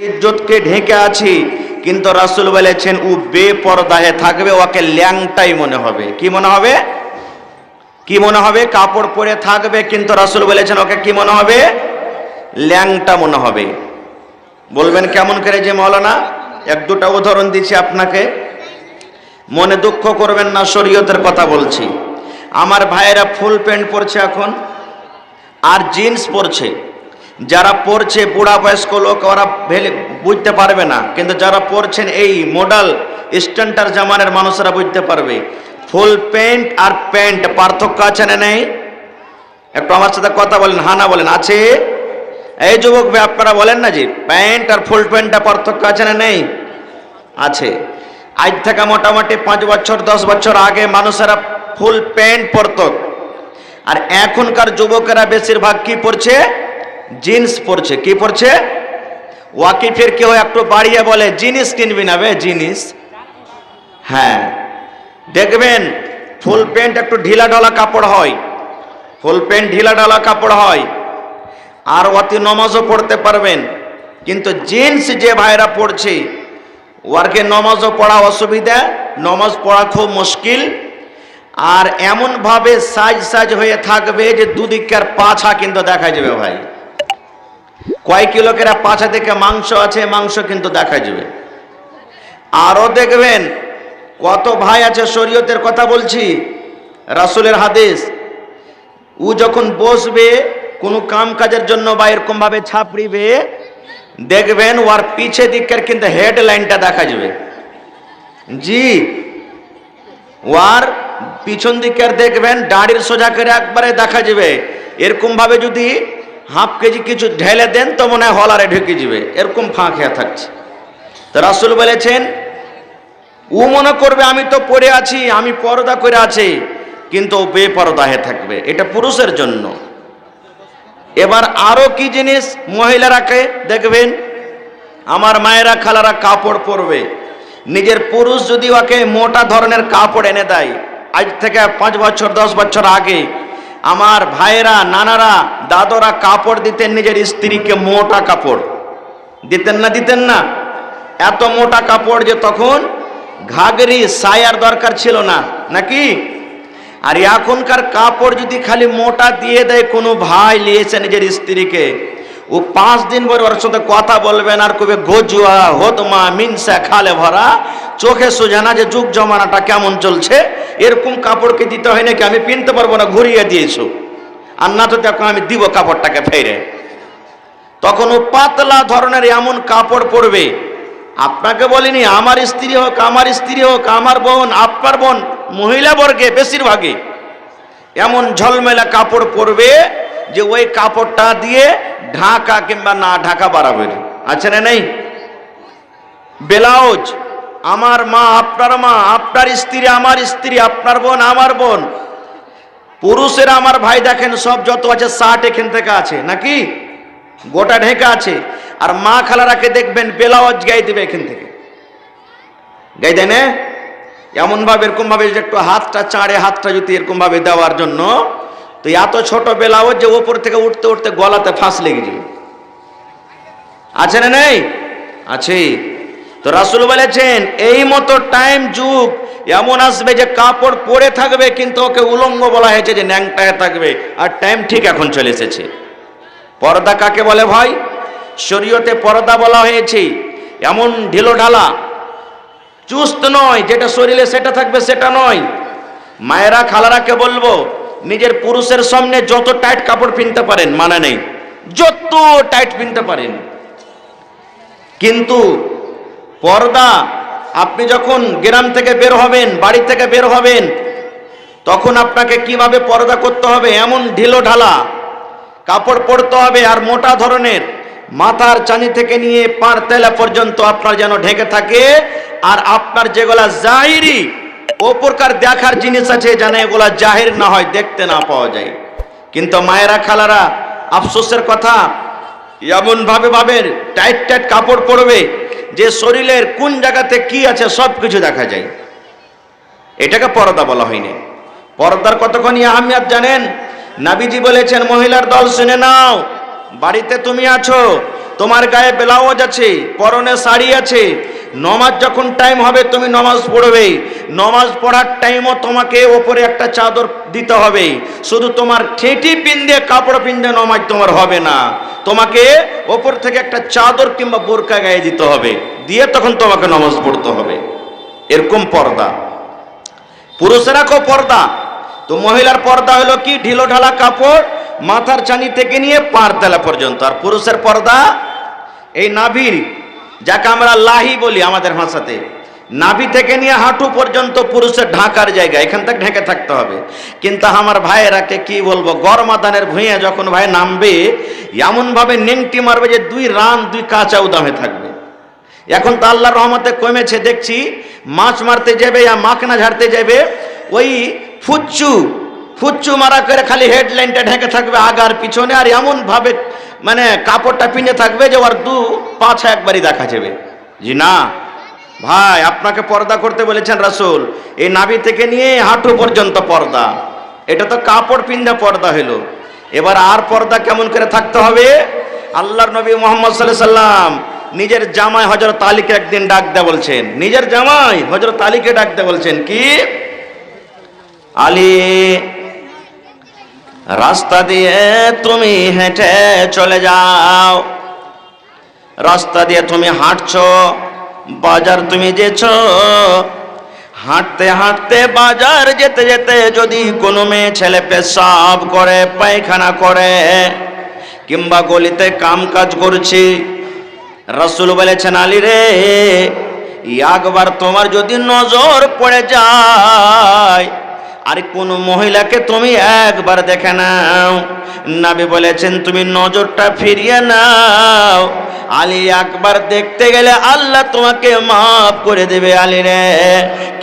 ইজ্জতকে ঢেকে আছি, কিন্তু রাসূল বলেছেন ও বেপরদাহে থাকবে, ওকে ল্যাংটাই মনে হবে। কি মনে হবে? কি মনে হবে? কাপড় পরে থাকবে, কিন্তু রাসূল বলেছেন ওকে কি মনে হবে? ল্যাংটা মনে হবে। বলবেন কেমন করে যে মৌলানা? এক দুটা উদাহরণ দিচ্ছি আপনাকে, মনে দুঃখ করবেন না, শরীয়তের কথা বলছি। আমার ভাইয়েরা ফুল প্যান্ট পরছে এখন, আর জিন্স পরছে। যারা পরছে বুড়া বয়স্ক লোক, ওরা বুঝতে পারবে না, কিন্তু যারা পরছেন এই মডেল স্ট্যান্ডার্ড জামানের মানুষরা বুঝতে পারবে। ফুল প্যান্ট আর প্যান্ট পার্থক্য আছে না নেই? একটু আমার সাথে কথা বলেন, হানা বলেন আছে? এই যুবক ভাই আপনারা বলেন না যে প্যান্ট আর ফুল প্যান্টটা পার্থক্য আছে না নেই? আছে। আজ থেকে মোটামুটি 5 বছর 10 বছর আগে মানুষেরা ফুল প্যান্ট পরত, আর এখনকার যুবকেরা বেশিরভাগ কি পরছে? জিন্স পরছে। কি পরছে? ওয়াকিফের কেউ একটু বাড়িয়ে বলে জিনিস কিনবি না বে, জিনিস। হ্যাঁ, দেখবেন ফুল প্যান্ট একটু ঢিলা ঢালা কাপড় হয়, ফুল প্যান্ট ঢিলা ঢালা কাপড় হয়, আর অতি নমাজও পড়তে পারবেন। কিন্তু জিন্স যে ভাইরা পড়ছে, ওরকে নমাজও পড়া অসুবিধা, নমাজ পড়া খুব মুশকিল। আর এমনভাবে সাজ হয়ে থাকবে যে দুদিকের পাছা কিন্তু দেখা যাবে। ভাই কয় কিলোকেরা পাছা থেকে মাংস আছে, মাংস কিন্তু দেখা যাবে। আরও দেখবেন কত ভাই আছে, শরীয়তের কথা বলছি, রাসূলের হাদিস, ও যখন বসবে কোনো কাম কাজের জন্য বা এরকম ভাবে ছাপড়িবে, দেখবেন ওর পিছে দিকের কিন্তু হেডলাইনটা দেখা যাবে। জি, ওর পিছন দিকের দেখবেন দাড়ির সোজা করে একবারে দেখা যাবে। এরকম ভাবে যদি হাফ কেজি কিছু ঢেলে দেন তো মনে হয় হলারে ঢুকে যাবে, এরকম ফাঁক হয়ে থাকছে। তো রাসূল বলেছেন ও মনে করবে আমি তো পরে আছি, আমি পর্দা করে আছি, কিন্তু বেপরদা হয়ে থাকবে। এটা পুরুষের জন্য। এবার আরো কি জিনিস মহিলারাকে দেখবেন, আমার মায়েরা খালারা কাপড় পরবে, নিজের পুরুষ যদি ওকে মোটা ধরনের কাপড় এনে দেয়, আজ থেকে 5 বছর 10 বছর আগে আমার ভাইয়েরা, নানারা, দাদরা কাপড় দিতেন নিজের স্ত্রীকে, মোটা কাপড় দিতেন না? দিতেন না? এত মোটা কাপড় যে তখন ঘাগরি সায়ার দরকার ছিল না, নাকি? আর এখনকার কাপড় যদি খালি মোটা দিয়ে দেয়, কোনো ভাই নিয়েছে নিজের স্ত্রীকে, ও 5 দিন পরে ওর সাথে কথা বলবেন আর কবে গজুয়া হোদমা মিনসা খালে ভরা, চোখে সোজা না যে যুগ জমানাটা কেমন চলছে। এরকম কাপড়কে দিতে হয় নাকি? আমি পিনতে পারবো না, ঘুরিয়ে দিয়েছো, আর না তো দেখো আমি দিব কাপড়টাকে ফেরে। তখন ও পাতলা ধরনের এমন কাপড় পরবে। আপনাকে বলিনি, আমার স্ত্রী হোক, আমার স্ত্রী হোক, আমার বোন, আপনার বোন, মহিলা বর্গে বেশিরভাগই এমন ঝলমেলা কাপড় পরবে যে ওই কাপড়টা দিয়ে ঢাকা কিংবা না ঢাকা বাড়াবে। আছে না নেই? ব্লাউজ, আমার মা, আপনার মা, আপনার স্ত্রী, আমার স্ত্রী, আপনার বোন, আমার বোন, পুরুষেরা আমার ভাই দেখেন সব যত আছে শার্ট এখান থেকে আছে, নাকি গোটা ঢেকা আছে। আর মা খালারাকে দেখবেন ব্লাউজ গায়ে দেবে এখান থেকে, গায়ে দেয় না? এমন ভাবে এরকম ভাবে যে একটু হাতটা চাঁড়ে, হাতটা যদি এরকম ভাবে দেওয়ার জন্য, তো এত ছোট ব্লাউজ যে ওপর থেকে উঠতে উঠতে গলাতে ফাঁস লেগে যাবে। আছে না নেই? আছে। তো রাসূল বলেছেন এই মতো টাইম যুগ এমন আসবে যে কাপড় পরে থাকবে, কিন্তু ওকে উলঙ্গ বলা হয়েছে, যে ন্যাংটায় থাকবে। আর টাইম ঠিক এখন চলে এসেছে। পর্দা কাকে বলে ভাই? শরীয়তে পর্দা বলা হয়েছে এমন ঢিলো ঢালা, চুস্ত নয়, যেটা শরীরে সেটা থাকবে সেটা নয়। মায়েরা খালারাকে বলবো, নিজের পুরুষের সামনে যত টাইট কাপড় পিনতে পারেন, মানে নেই, যত টাইট পিনতে পারেন, কিন্তু পর্দা, আপনি যখন গ্রাম থেকে বের হবেন, বাড়ি থেকে বের হবেন, তখন আপনাকে কিভাবে পর্দা করতে হবে, এমন ঢিলো ঢালা কাপড় পরতে হবে, আর মোটা ধরনের, মাথার চানি থেকে নিয়ে পার তেলা পর্যন্ত আপনার যেন ঢেকে থাকে। আর আপনার যেগুলা জাহিরি ওপরকার দেখার জিনিস আছে, যেন এগুলা জাহির না হয়, দেখতে না পাওয়া যায়। কিন্তু মায়েরা খালারা আফসোসের কথা, এমন ভাবে ভাবেন টাইট টাইট কাপড় পরবে যে শরীরের কোন জায়গাতে কি আছে সব কিছু দেখা যায়। এটাকে পর্দা বলা হয়নি। পর্দার কতখানি আহমিয়ত জানেন? নবীজি বলেছেন, মহিলার দল শুনে নাও, বাড়িতে তুমি আছো, তোমার গায়ে ব্লাউজ আছে, পরনে শাড়ি আছে, নমাজ যখন টাইম হবে তুমি নমাজ পড়বে, নমাজ পড়ার টাইমও তোমাকে ওপরে একটা চাদর দিতে হবে। শুধু তোমার ঠেঁটি পিন্দে কাপড় পিন্দে নমাজ তোমার হবে না, তোমাকে ওপর থেকে একটা চাদর কিংবা বোরকা গায়ে দিতে হবে, দিয়ে তখন তোমাকে নমাজ পড়তে হবে। এরকম পর্দা। পুরুষেরা কেউ পর্দা, তো মহিলার পর্দা হলো কি, ঢিলো ঢালা কাপড় মাথার চানি থেকে নিয়ে পার তেলা পর্যন্ত। আর পুরুষের পর্দা এই নাভির, যাকে আমরা লাহি বলি আমাদের ভাষাতে, নাভি থেকে নিয়ে হাঁটু পর্যন্ত পুরুষের ঢাকার জায়গা, এখান থেকে ঢেকে থাকতে হবে। কিন্তু আমার ভাইয়েরাকে কি বলবো, গরমাদানের ভুঁইয়া যখন ভাই নামবে এমন ভাবে নেংটি মারবে যে 2 রান 2 কাঁচা উদামে থাকবে। এখন তো আল্লাহর রহমতে কমেছে, দেখছি মাছ মারতে যাবে या মাখনা ঝাড়তে যাবে, ওই ফুচ্চু মারা করে খালি হেডলাইনটা ঢেকে থাকবে আগার পিছনে, আর এমন ভাবে মানে কাপড়টা পিনে থাকবে যে ওর 2 পাছা একবারই দেখা যাবে। জি না ভাই, আপনাকে পর্দা করতে বলেছেন রাসূল, এই নাভি থেকে নিয়ে হাঁটু পর্যন্ত পর্দা। এটা তো কাপড় পিন্ধা পর্দা হলো। এবার আর পর্দা কেমন করে থাকতে হবে? আল্লাহর নবী মুহাম্মদ সাল্লাল্লাহু আলাইহি সাল্লাম নিজের জামাই হযরত আলীকে একদিন ডাক দেয়া বলছেন, নিজের জামাই হযরত আলীকে ডাক দেয়া বলছেন কি, আলী রাস্তা দিয়ে তুমি হেঁটে চলে যাও, রাস্তা দিয়ে তুমি হাঁটছো, বাজার তুমি যেছো, হাঁটতে হাঁটতে বাজার যেতে যেতে যদি কোনো মেয়ে ছেলে পেশাব করে, পায়খানা করে, কিংবা গলিতে কাম কাজ করছে, রাসূল বলেছেন আলী রে, একবার তোমার যদি নজর পড়ে যায় আর কোন মহিলাকে তুমি একবার দেখে নাও, নবী বলেছেন তুমি নজরটা ফিরিয়ে নাও, আলী একবার দেখতে গেলে আল্লাহ তোমাকে মাফ করে দেবে আলী রে,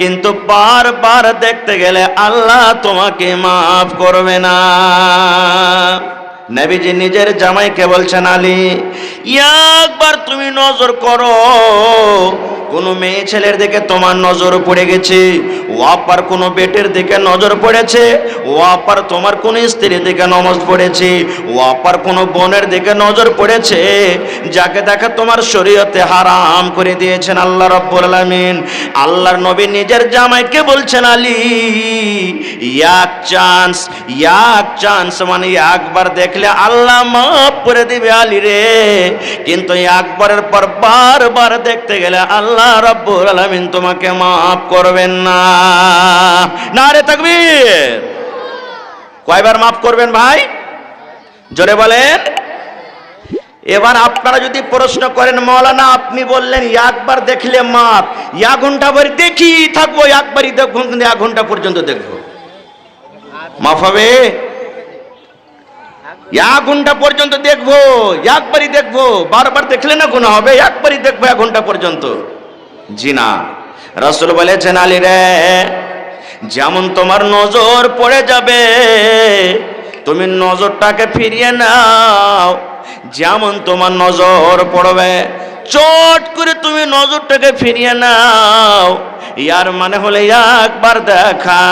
কিন্তু বারবার দেখতে গেলে আল্লাহ তোমাকে মাফ করবে না। নবীজি নিজের জামাইকে বলছেন আলী একবার তুমি নজর করো, কোন মেয়ে ছেলের দিকে তোমার নজর পড়ে গেছে, ওয়াপার কোন বেটের দিকে নজর পড়েছে, ওয়াপার তোমার কোন স্ত্রীর দিকে নজর পড়েছে, ওয়াপার কোন বোনের দিকে নজর পড়েছে, যাকে দেখা তোমার শরীয়তে হারাম করে দিয়েছেন আল্লাহ রাব্বুল আলামিন। আল্লাহর নবী নিজের জামাইকে বলছেন আলী এক চান্স মানে একবার দেখলে আল্লাহ মাফ করে দিবে আলী রে, কিন্তু একবারের পর বারবার দেখতে গেলে আল্লাহ রাব্বুল আলামিন তোমাকে মাফ করবেন না। নারে তাকবীর। কয়বার মাফ করবেন ভাই? জোরে বলেন। এবার আপনারা যদি প্রশ্ন করেন মাওলানা আপনি বললেন একবার দেখলে মাফ, 1 ঘন্টা ভরে দেখি থাকবো, একবারই দেখবো, 1 ঘন্টা পর্যন্ত দেখবো, মাফ হবে? 1 ঘন্টা পর্যন্ত দেখবো, একবারই দেখবো, বারবার দেখলে না গুনাহ হবে, একবারই দেখবো 1 ঘন্টা পর্যন্ত। জি না, রাসূল বলেছেন আলী রে, যেমন তোমার নজর পড়ে যাবে তুমি নজরটাকে ফিরিয়ে নাও, যেমন তোমার নজর পড়বে চট করে তুমি নজরটাকে ফিরিয়ে নাও। ইয়ার মানে হলে একবার দেখা,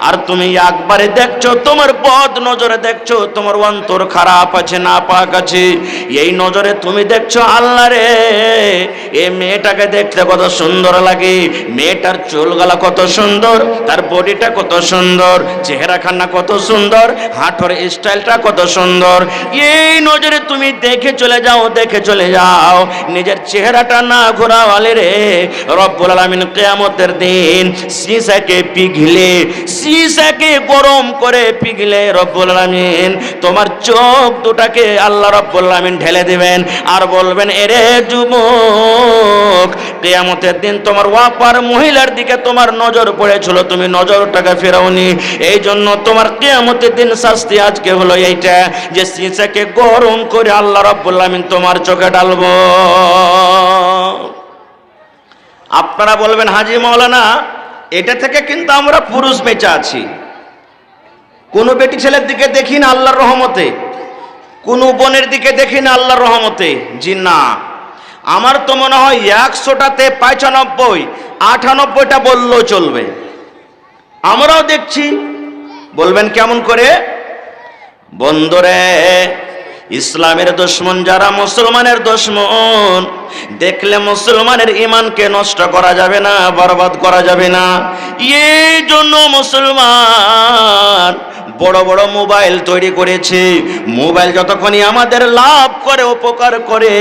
আর তুমি একবারে দেখছো, তোমার বদ নজরে দেখছো, তোমার অন্তর খারাপ আছে, নাপাক আছে, এই নজরে তুমি দেখছো আল্লাহ রে এই মেয়েটাকে দেখতে কত সুন্দর লাগে, মেয়েটার চুলগালা কত সুন্দর, তার বডিটা কত সুন্দর, চেহারাখানা কত সুন্দর, হাঁটুর স্টাইলটা কত সুন্দর, এই নজরে তুমি দেখে চলে যাও, নিজের চেহারাটা না ঘোরাও আলী রে। রব্বুল আলামিন কিয়ামতের দিন সীসাকে গরম করে পিঘলে রব্বুল আলামিন তোমার চোখ দুটাকে আল্লাহ রব্বুল আলামিন ঢেলে দিবেন, আর বলবেন এরে যুবক, কিয়ামতের দিন তোমার ওয়াপার মহিলার দিকে তোমার নজর পড়েছিল, তুমি নজরটাকে ফেরাওনি, এই জন্য তোমার কিয়ামতের দিন শাস্তি আজকে হলো এইটা যে সীসাকে গরম করে আল্লাহ রব্বুল আলামিন তোমার চোখে ঢালবো। আপনারা বলবেন হাজী মাওলানা এটা থেকে কিন্তু আমরা পুরুষ বেঁচে আছি, কোনো বেটি ছেলের দিকে দেখি না আল্লাহর রহমতে, কোনো বোনের দিকে দেখি না আল্লাহর রহমতে। জি না, আমার তো মনে হয় 100টাতে 95 98টা বললেও চলবে। আমরাও দেখছি। বলবেন কেমন করে? বন্ধুরে ইসলামের দুশমন যারা, মুসলমানের দুশমন, দেখলে মুসলমানের ঈমানকে নষ্ট করা যাবে না, বরবাদ করা যাবে না। এই জন্য মুসলমান বড় বড় মোবাইল তৈরি করেছে। মোবাইল যতক্ষণই আমাদের লাভ করে, উপকার করে,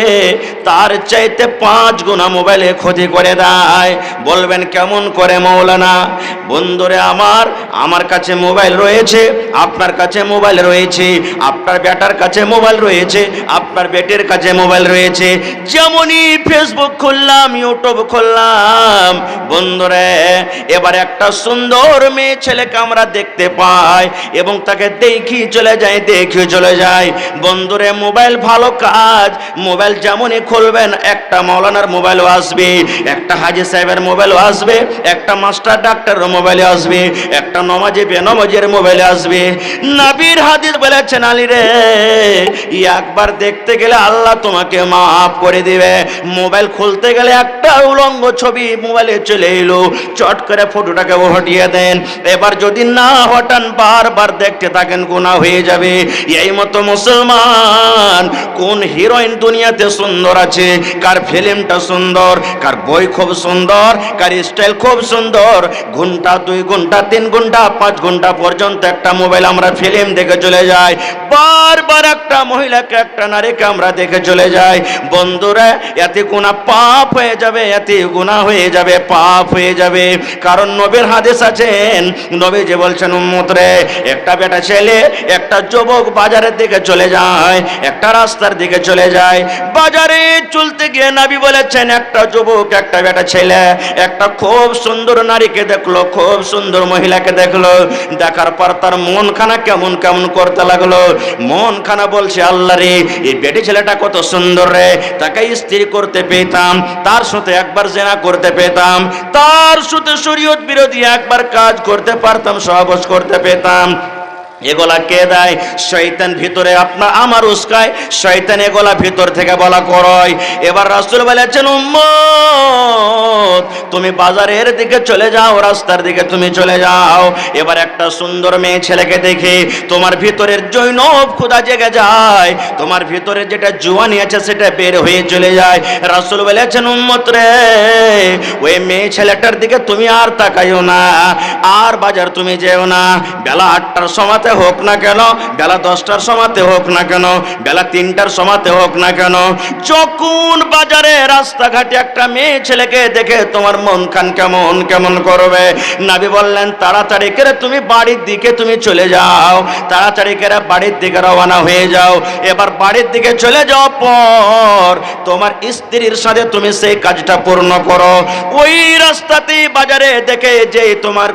তার চাইতে 5 গুণা মোবাইলে ক্ষতি করে দেয়। বলবেন কেমন করে মৌলানা? বন্ধুরে আমার কাছে মোবাইল রয়েছে, আপনার কাছে মোবাইল রয়েছে, আপনার বেটার কাছে মোবাইল রয়েছে, আপনার বেটের কাছে মোবাইল রয়েছে। যেমনই ফেসবুক খুললাম, ইউটিউব খুললাম, বন্ধুরে এবার একটা সুন্দর মেয়ে ছেলেকে আমরা দেখতে পাই এবং তাকে দেখি চলে যাই। বন্ধুরে মোবাইল ভালো কাজ। মোবাইল যেমনই খুলবেন, একটা মৌলানার মোবাইলও আসবে, একটা হাজি সাহেবের মোবাইলও আসবে, একটা মাস্টার ডাক্তারের মোবাইলে আসবে, একটা নমাজি বেনমাজের মোবাইলে আসবে। নবীর হাদিস বলেছেন, আলী রে, একবার দেখতে গেলে আল্লাহ তোমাকে মাফ করে দিবে। মোবাইল খুলতে গেলে একটা উলঙ্গ ছবি মোবাইলে চলে এলো, চট করে ফটোটাকে হটিয়ে দেন। এবার যদি না হটান, বারবার দেখতে থাকেন, গুনাহ হয়ে যাবে। এই মতো মুসলমান, কোন হিরোইন দুনিয়াতে সুন্দর আছে, কার ফিল্মটা সুন্দর, কার বই খুব সুন্দর, কার স্টাইল খুব সুন্দর, ঘন্টা 2 ঘন্টা 3 ঘন্টা 5 ঘন্টা পর্যন্ত একটা মোবাইল আমরা ফিল্ম দেখে চলে যাই। বারবার একটা মহিলাকে, একটা নারীকে আমরা দেখে চলে যাই। বন্ধুরা, এতে গুনাহ পাপ হয়ে যাবে, এতে গুনাহ হয়ে যাবে, পাপ হয়ে যাবে। কারণ নবীর হাদিস আছেন, নবী যে বলছেন, উম্মত রে, একটা বেটা ছেলে, একটা যুবক বাজারের দিকে চলে যায়, একটা রাস্তার দিকে চলে যায়। বাজারে চলতে গিয়ে নবী বলেছেন, একটা যুবক, একটা বেটা ছেলে একটা খুব সুন্দর নারীকে দেখলো, খুব সুন্দর মহিলাকে দেখলো। দেখার পর তার মনখানা কেমন কেমন করতে লাগলো। মনখানা বলছে, আল্লাহ রে, এই বেটি ছেলেটা কত সুন্দর রে, তাকে স্ত্রী করতে পেতাম, তার সাথে একবার জেনা করতে পেতাম, তার সাথে শরীয়ত বিরোধী একবার কাজ করতে পারতাম, সহবাস করতে পেতাম। এগুলা কে দেয়? শয়তান ভিতরে আমার উস্কায়, শয়তান এগুলা ভিতর থেকে বলা করয়। এবার রাসূল বলেছেন, উম্মত তুমি বাজারের দিকে চলে যাও, রাস্তার দিকে তুমি চলে যাও। এবার একটা সুন্দর মেয়ে ছেলেকে দেখে তোমার ভিতরের জৈনব ক্ষুধা জেগে যায়, তোমার ভিতরে যেটা জুয়ানি আছে সেটা বের হয়ে চলে যায়। রাসূল বলেছেন, উম্মত রে, ওই মেয়ে ছেলেটার দিকে তুমি আর তাকাইও না, আর বাজার তুমি যেও না। বেলা 8টার সময় হোক না কেন, বেলা 10টার সময়তে হোক না কেন, বেলা 3টার সময়তে হোক না কেন, যখন বাজারে রাস্তাঘাটে একটা মেয়ে ছেলেকে দেখে তোমার মন খান কেমন কেমন করবে। নবী বললেন, তাড়াতাড়ি করে তুমি বাড়ির দিকে তুমি চলে যাও, তাড়াতাড়ি করে বাড়ির দিকে রওনা হয়ে যাও। এবার বাড়ির দিকে চলে যাওয়ার পর তোমার স্ত্রীর সাথে তুমি সেই কাজটা পূর্ণ করো। ওই রাস্তাতে বাজারে দেখে যে তোমার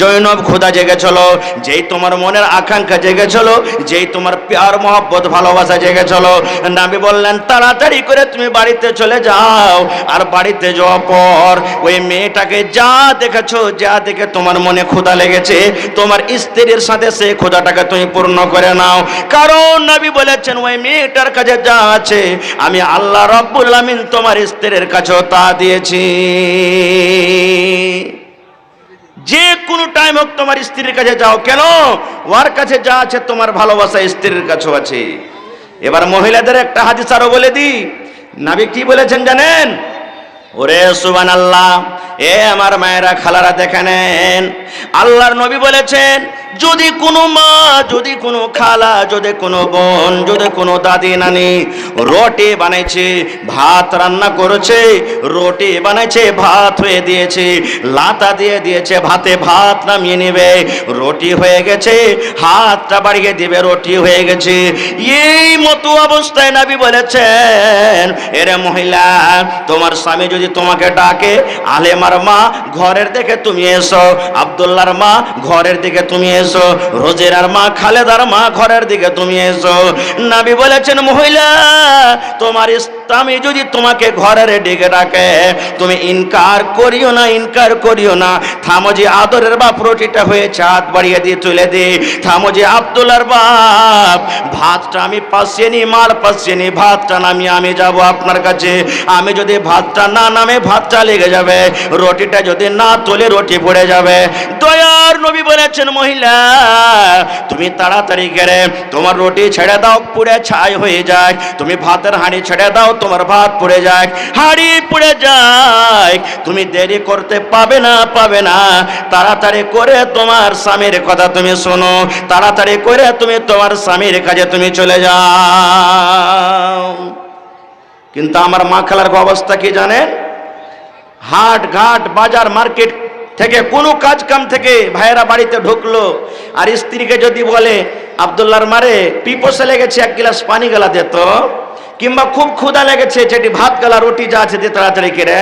জৈনব ক্ষুধা জেগেছিল, যেই তোমার মনের আকাঙ্ক্ষা জেগেছিল, যেই তোমার প্যার মহব্বত ভালোবাসা জেগেছিল, নবী বললেন, তাড়াতাড়ি করে তুমি বাড়িতে চলে যাও। আর বাড়িতে যাওয়ার পর ওই মেয়েটাকে যা দেখেছো, যা দেখে তোমার মনে ক্ষুধা লেগেছে, তোমার স্ত্রীর সাথে সেই ক্ষুধাটাকে তুমি পূর্ণ করে নাও। কারণ নবী বলেছেন, ওই মেয়েটার কাছে যা আছে আমি আল্লাহ রাব্বুল আলামিন তোমার স্ত্রীর কাছেও তা দিয়েছি। যে কোনো টাইম হোক তোমার স্ত্রীর কাছে যাও, কেন? ওর কাছে যা আছে তোমার ভালোবাসা স্ত্রীর কাছেও আছে। এবার মহিলাদের একটা হাদিস আরো বলে দিই, নবী কি বলেছেন জানেন? ওরে সুবহানাল্লাহ, এ আমার মায়েরা, খালারা, দেখে নেন, আল্লাহর নবী বলেছেন, যদি কোনো মা, যদি কোনো খালা, যদি কোনো বোন, যদি কোনো দাদি নানি রুটি বানাইছে, ভাত রান্না করেছে, রুটি বানাইছে, ভাত হয়ে দিয়েছে, লাতা দিয়ে দিয়েছে, ভাতে ভাত নামিয়ে নেবে, রুটি হয়ে গেছে, হাতটা বাড়িয়ে দিবে, রুটি হয়ে গেছে। এই মতো অবস্থায় নবী বলেছেন, এরে মহিলা, তোমার স্বামী যদি তোমাকে ডাকে, আলেমার মা ঘরের দিকে তুমি এসো, আব্দুল্লাহর মা ঘরের দিকে তুমি এসো, রোজেরার মা, খালেদার মা ঘরের দিকে তুমি এসো। নবী বলেছেন, মহিলা, তোমার স্বামী যদি তোমাকে ঘরের দিকে ডাকে, তুমি ইনকার করিও না, ইনকার করিও না। থামো যে আদরের বাপ, রুটিটা হয়েছে, হাত বাড়িয়ে দিয়ে তুলে দে। থামো যে আব্দুল্লাহর বাপ, ভাতটা আমি পাশে নি, মার পাশে নি, ভাতটা নামিয়ে আমি যাব আপনার কাছে। আমি যদি ভাতটা না নামে, ভাতটা লেগে যাবে, রুটিটা যদি না তোলে, রুটি পড়ে যাবে। দয়ার নবী বলেছেন, মহিলা, বেবিরা তুমি তাড়াতাড়ি করে তোমার রুটি ছেড়ে দাও, পুড়ে ছাই হয়ে যায়। তুমি ভাতের হাঁড়ি ছেড়ে দাও, তোমার ভাত পুড়ে যায়, হাঁড়ি পুড়ে যায়। তুমি দেরি করতে পাবে না, তাড়াতাড়ি করে তোমার স্বামীর কথা তুমি শোনো, তাড়াতাড়ি করে তুমি তোমার স্বামীর কাজে তুমি চলে যাও। কিন্তু আমার মা খালার অবস্থা কি জানেন? হাট ঘাট বাজার মার্কেট থেকে কোনো কাজ কাম থেকে ভাইয়েরা বাড়িতে ঢুকলো, আর স্ত্রীকে যদি বলে আব্দুল্লাহর মারে পিপোসে লেগেছে, এক গ্লাস পানি গেলা দে তো, কিংবা খুব ক্ষুধা লেগেছে যেটি ভাত গালা রুটি যা আছে দিয়ে তাড়াতাড়ি করে,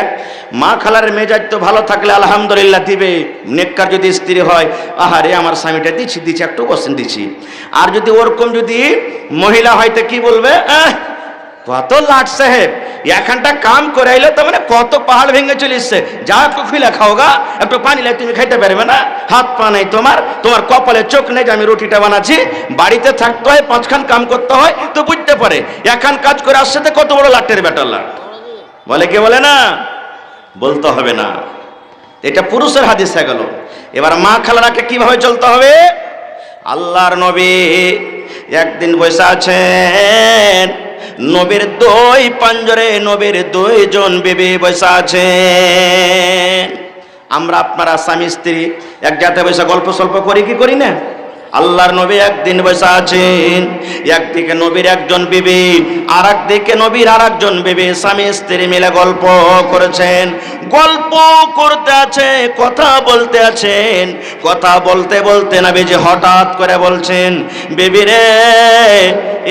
মা খালার মেজাজ তো ভালো থাকলে আলহামদুলিল্লাহ দিবে। নেককার যদি স্ত্রী হয়, আহারে আমার স্বামীটা দিচ্ছি একটু বসেন দিচ্ছি। আর যদি ওরকম যদি মহিলা হয়তো কি বলবে, কত লাট সাহেব এখানটা কাম করাইলে তো মানে কত পাহাড় ভেঙে চলিসছে, যা একটু খুলে খাওগা, একটু পানি লাগে, তুমি খাইতে পারবে না, হাত পা নেই তোমার কপালে চোখ নেই যে আমি রুটিটা বানাচ্ছি। বাড়িতে থাকতে হয়, পাঁচখান কাম করতে হয় তো বুঝতে পারে এখান কাজ করে আসছে তো কত বড় লাটের বেটার লাট। বলে কে বলে না, বলতে হবে না। এটা পুরুষের হাদিস হয়ে গেল। এবার মা খালারাকে কিভাবে চলতে হবে? আল্লাহর নবী একদিন বসে আছেন, নবীর দুই পাঞ্জরে নবীর দুইজন বিবি বসে আছেন। আমরা আপনারা স্বামী স্ত্রী এক জায়গায় বসে গল্প সল্প করি কি করি না? আল্লাহর নবী একদিন বসে আছেন, একদিকে নবীর একজন বিবি, আর একদিকে নবীর আর একজন বিবি, স্বামী স্ত্রী মিলে গল্প করেছেন। গল্প করতে আছে, কথা বলতে আছেন, কথা বলতে বলতে নবীজি হঠাৎ করে বলছেন, বিবি রে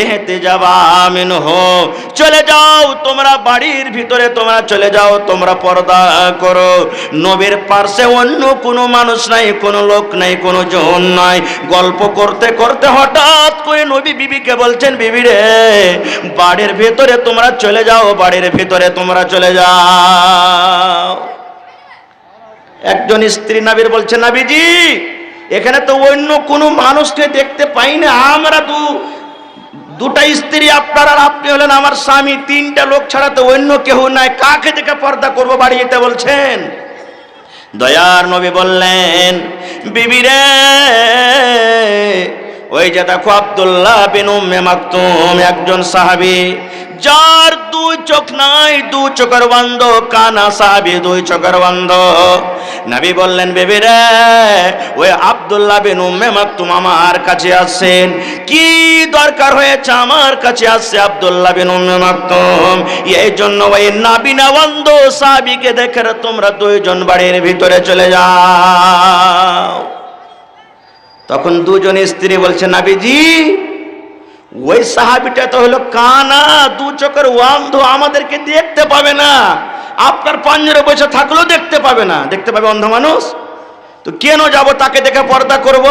এহেতে যাবা আমিন হো, চলে যাও তোমরা বাড়ির ভিতরে, তোমরা চলে যাও, তোমরা পর্দা করো। নবীর পাশে অন্য কোনো মানুষ নাই, কোনো লোক নাই, কোনো জন নাই। গল্প করতে করতে হঠাৎ করে নবী বিবিকে বলছেন, বিবি রে বাড়ির ভিতরে তোমরা চলে যাও, বাড়ির ভিতরে তোমরা চলে যাও। একজন স্ত্রী নবীর বলছে, নবীজি এখানে তো অন্য কোনো মানুষকে দেখতে পাই না, আমরা দুটা স্ত্রী আপনার, আর আপনি হলেন আমার স্বামী, তিনটা লোক ছাড়া তো অন্য কেউ নাই, কাকে দেখে পর্দা করবো বাড়ি যেতে বলছেন? দয়ার নবী বললেন, বিবি রে ওই যে দেখো আব্দুল্লাহ বিন উম্মে মাকতুম, একজন সাহাবী, যার দুই চোখ নাই, দুই চোখের বন্ধ, কানা সাহাবী, দুই চোখের বন্ধ। নবী বললেন, বিবি রে ওই আব্দুল্লাহ বিন উম্মে মাকতুম আমার কাছে আসেন, কি দরকার হয়েছে আমার কাছে আসছে আব্দুল্লাহ বিন উম্মে মাকতুম, এই জন্য ওই নাবিনা বন্ধ সাহাবীকে দেখে তোমরা দুইজন বাড়ির ভিতরে চলে যাও। তখন দুজন স্ত্রী বলছে, নবীজি ওই সাহাবীটা তো হলো কানা, দু চোখের অন্ধ, আমাদেরকে দেখতে পাবে না, আপনার পাঞ্জরে বসে থাকলেও দেখতে পাবে না, দেখতে পাবে অন্ধ মানুষ, তো কেন যাব তাকে দেখে পর্দা করব?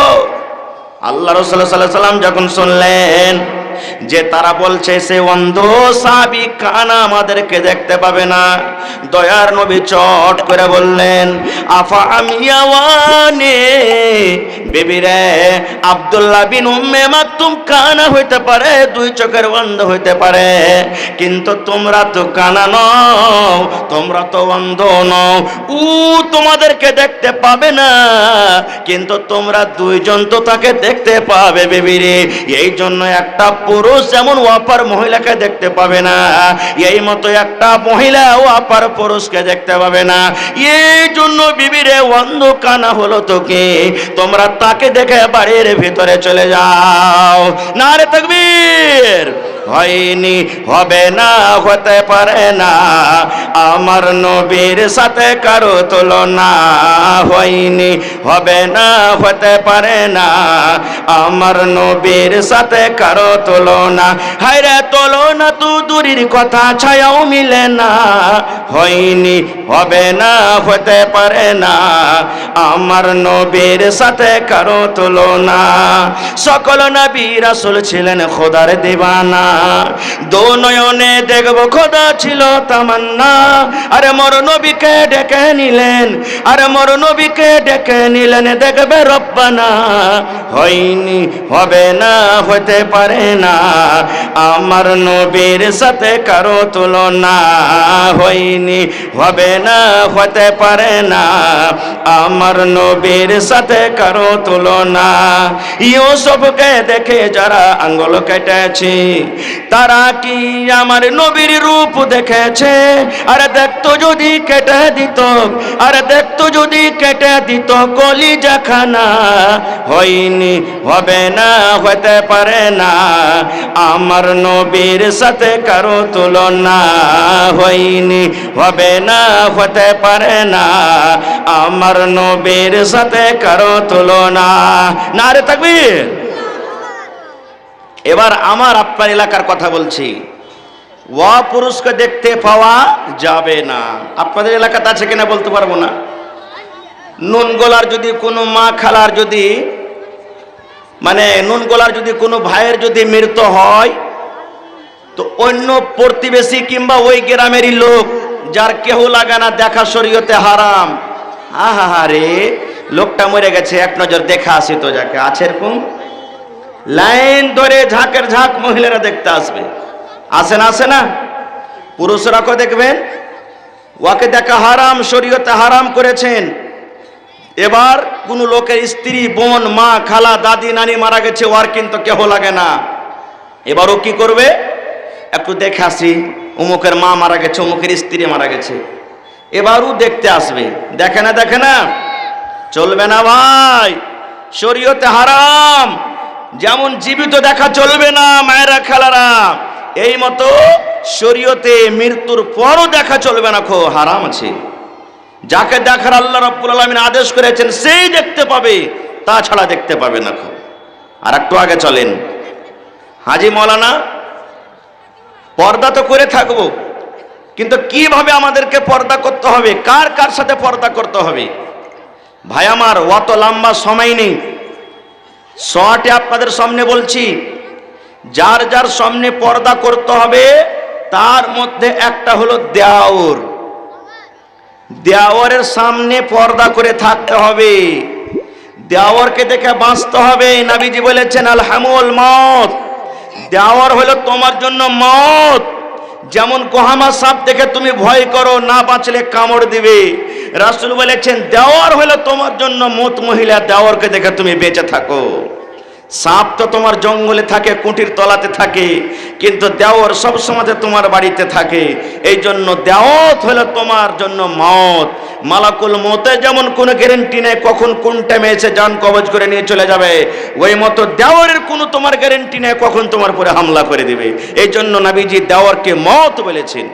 আল্লাহ রাসূল সাল্লাল্লাহু আলাইহি ওয়াসাল্লাম যখন শুনলেন যে তারা বলছে সে অন্ধ সাহাবী কানা, আমাদেরকে দেখতে পাবে না, দয়ার নবী চট করে বললেন, আফা আমিয়াওয়ানে, বিবি রে আব্দুল্লাহ বিন উম্মে মাকতুম কানা হইতে পারে, দুই চোখের অন্ধ হইতে পারে, কিন্তু তোমরা তো কানা নও, তোমরা তো অন্ধ নও, ও তোমাদেরকে দেখতে পাবে না, কিন্তু তোমরা দুইজন তো তাকে দেখতে পাবে বিবি রে। এই জন্য একটা পুরুষ যেমন অপর মহিলাকে দেখতে পাবে না, এই মতো একটা মহিলা অপর পুরুষকে দেখতে পাবে না। এই জন্য বিবি রে অন্ধ কানা হলো তোকে, তোমরা তাকে দেখে বাড়ির ভিতরে চলে যাও। নারে তাকবীর। হয়নি, হবে না, হতে পারে না, আমার নবীর সাথে কারো তুলনা, হয়নি, হবে না, হতে পারে না, আমার নবীর সাথে কারো তুলনা, হায়রে তুলনা তো দূরের কথা, ছায়াও মিলে না, হয়নি, হবে না, হতে পারে না, আমার নবীর সাথে কারো তুলনা। সকল নবী রাসূল ছিলেন খোদার দিওয়ানা, দো নয়নে দেখব খোদা ছিল তামান্না, আরে মোর নবীকে ডেকে নিলেন, আরে মোর নবীকে ডেকে নিলেন, দেখবে রব্বানা হয়নি, হবে না, হতে পারে না, আমার নবীর সাথে কারো তুলনা, হয়নি, হবে না, হতে পারে না, আমার নবীর সাথে কারো তুলনা। ইউসুফকে দেখে যারা আঙ্গুল কেটেছে তারা কি আমার নবীর রূপ দেখেছে? আরে দেখতো যদি কেটে দিত, আরে দেখতো যদি কেটে দিত কলিজাখানা, হয়নি, হবে না, হতে পারে না, আমার নবীর সাথে কারো তুলনা, হয়নি, হবে না, হতে পারে না, আমার নবীর সাথে কারো তুলনা। নারে তাকবীর। এবার আমার আপনার এলাকার কথা বলছি, ওয়া পুরুষকে দেখতে পাওয়া যাবে না। আপনাদের এলাকাতে আছে কিনা বলতে পারবো না। নুন গোলার যদি কোনো মা খালার যদি মানে নুন গোলার যদি কোনো ভাইয়ের যদি মৃত্যু হয়, তো অন্য প্রতিবেশী কিংবা ওই গ্রামেরই লোক যার কেহ লাগে না দেখা শরীয়তে হারাম। আহা রে, লোকটা মরে গেছে, এক নজর দেখা আসি তো যাকে, আছে এরকম লাইন ধরে ঝাঁকের ঝাঁক মহিলারা দেখতে আসবে, আসে না? আসে না? পুরুষরাও দেখবেন, ওকে দেখা হারাম, শরীয়তে হারাম করেছেন। এবার কোন লোকের স্ত্রী, বোন, মা, খালা, দাদি, নানি মারা গেছে, ওর কিন্তু কেহ লাগে না। এবার ও কি করবে? একটু দেখে আসি, অমুকের মা মারা গেছে, অমুকের স্ত্রী মারা গেছে, এবারও দেখতে আসবে। দেখে না? দেখে না? চলবে না ভাই, শরীয়তে হারাম। যেমন জীবিত দেখা চলবে না মায়েরা খালারা, এই মতো শরীয়তে মৃত্যুর পরও দেখা চলবে না, খো হারাম আছে। যাকে দেখার আল্লাহ রাব্বুল আলামিন আদেশ করেছেন সেই দেখতে পাবে, তাছাড়া দেখতে পাবে না। খো আর একটু আগে চলেন। হাজি মৌলানা, পর্দা তো করে থাকবো, কিন্তু কিভাবে আমাদেরকে পর্দা করতে হবে, কার কার সাথে পর্দা করতে হবে? ভাই আমার, অত লম্বা সময় নেই, শর্টে আপনাদের সামনে বলছি। যার যার সামনে পর্দা করতে হবে তার মধ্যে একটা হলো দেওর। দেওরের সামনে পর্দা করে থাকতে হবে, দেওরকে দেখে বাঁচতে হবে। নবীজি বলেছেন আল হামুল মত, দেওর হলো তোমার জন্য মত। যেমন কোহামা সাপ দেখে তুমি ভয় করো, না বাঁচলে কামড় দিবে, রাসূল বলেছেন দেওর হলো তোমার জন্য মত। মহিলা, দেওরকে দেখে তুমি বেঁচে থাকো। সাপ তো তোমার জঙ্গলে থাকে, কুটির তলাতে থাকে, কিন্তু দেওর সব সময় তোমার বাড়িতে থাকে। এই জন্য দেওত হলো তোমার জন্য মত। মালাকুল মতে যেমন কোনো গ্যারেন্টি নেই কখন কোন টাইমে এসে জান কবজ করে নিয়ে চলে যাবে, ওই মতো দেওয়ারের কোনো তোমার গ্যারেন্টি নেই কখন তোমার উপরে হামলা করে দিবে। এই জন্য নবীজি দেওয়ারকে মত বলেছেন।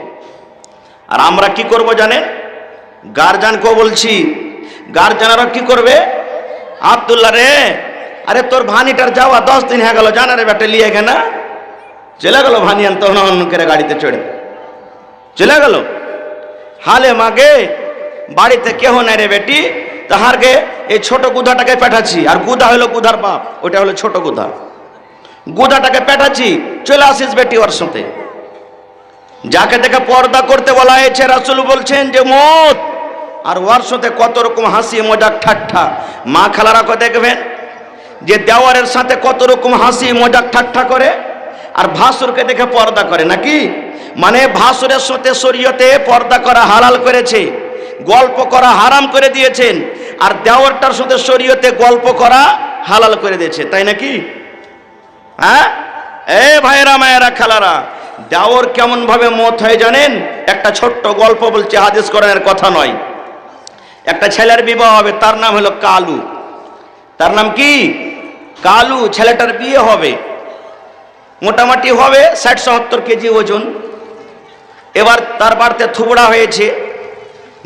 আর আমরা কি করব জানেন? গার্জিয়ানকেও বলছি, গার্জিয়ানরা কি করবে? আব্দুল্লাহ রে, আরে তোর ভানিটার যাওয়া 10 দিন হয়ে গেল, জানা রে বেটা লিয়ে গেনা, চলে গেল ভানি আনতে, অন্য করে গাড়িতে চড়ে চলে গেল। হালে মাগে বাড়িতে কেহ নাই রে বেটি, তাহারকে এই ছোট গুধাটাকে পেটাচ্ছি। আর গুধা হলো গুধার বাপ, ওটা হলো ছোট গুধা। গুধাটাকে পেটাচ্ছি, চলে আসিস বেটি ওর সাথে। যাকে দেখে পর্দা করতে বলা হয়েছে, রাসূল বলছেন যে মত। আর ওর সাথে কত রকম হাসি মজাক ঠাট্টা। মা খালারাকে দেখবেন যে দেওয়ারের সাথে কত রকম হাসি মজাক ঠাট্টা করে, আর ভাসুরকে দেখে পর্দা করে নাকি। মানে ভাসুরের সাথে শরীয়তে পর্দা করা হালাল করেছে, গল্প করা হারাম করে দিয়েছেন, আর দেওয়ারটার সাথে শরীয়তে গল্প করা হালাল করে দিয়েছে, তাই নাকি? হ্যাঁ, এ ভাইরা মায়েরা খালারা, দেওর কেমন ভাবে মত হয় জানেন? একটা ছোট্ট গল্প বলছে, হাদিস কোরআনের কথা নয়। একটা ছেলের বিবাহ হবে, তার নাম হলো কালু। তার নাম কি? কালু। ছেলেটার বিয়ে হবে, মোটামুটি হবে 60-70 কেজি ওজন। এবার তার বাড়িতে থুবড়া হয়েছে।